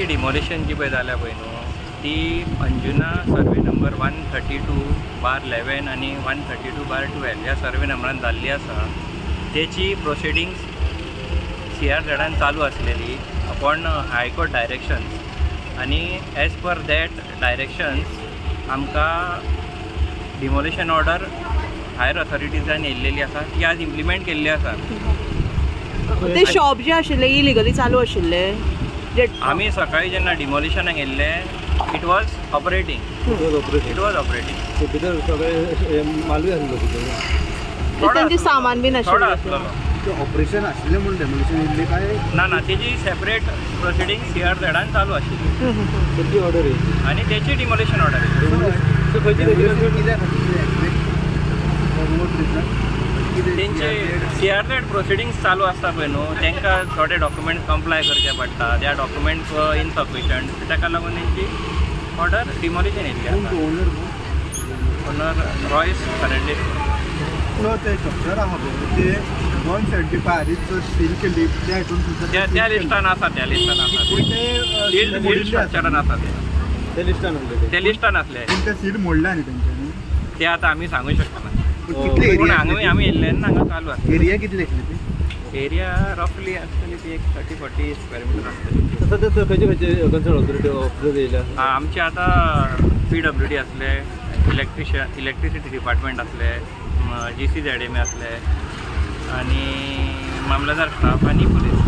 बिल्डिंगची demolition जी पळय जाल्या पळय न्हू ती अंजुना सर्वे नंबर 132/11 आणि 132/12 ह्या सर्वे नंबरान जाल्ली आसा. तेची प्रोसिडींग्स CRZान चालू आसलेली अपॉन हायकोर्ट डायरेक्शन्स आणि एज पर दॅट डायरेक्शन्स आमकां डिमोलिशन ऑर्डर हायर ऑथॉरिटीजान येयल्लेली आसा ती आज इम्प्लिमेंट केल्ली आसा. ते शॉप जे आशिल्ले इलिगली चालू आशिल्ले आमी सकाळी जेन्ना डिमोलिशनाक गेल्ले इट वॉज ऑपरेटींग. भितर सगळें मालूय आसलो त्यांचे सामान बीन थोडो आशिल्ले. आसलेलो. ऑपरेशन आशिल्लें म्हणून डेमोलिशन येयल्लें काय ना तेजी सेपरेट प्रोसिडींग CRZान चालू आशिल्ली तेची ऑर्डर येयली आनी तेची डिमोलिशन ऑर्डर तेंचे CRZ प्रोसिडींग्स चालू आसता पळय न्हू तांकां थोडे डॉक्युमेंट्स कंप्लाय करचे पडटा. त्या डॉक्युमेंट्स इनसफिशंट ताका लागून तेंची ऑर्डर डिमोलिशन येयल्ली आसा. Owner Royce Fernandes. ते स्ट्रक्चर आहा पळय ते 175 जो सील केल्ली त्या हितून त्या लिस्टान आसा सील्ड स्ट्रक्चरान आसा ते लिस्टान आसले ते लिस्टान आसले. ते सील मोडल्या न्ही तेंच्यांनी ते आतां आमी सांगूंक शकना. कितले पूण हांगा आमी येयल्ले हांगा चालू आसता. एरिया कितली आसली ती एरिया रफली आसतली ती एक 30-40 स्क्वेअर मीटर आसतली. तसं तर खंयचे कन्सर्न ऑथॉरिटी ऑफिसर येयल्या आमचे आतां PWD आसले, इलेक्ट्रिसिटी डिपार्टमेंट आसले, GCZMA आसले आनी मामलेदार स्टाफ आनी पुलीस.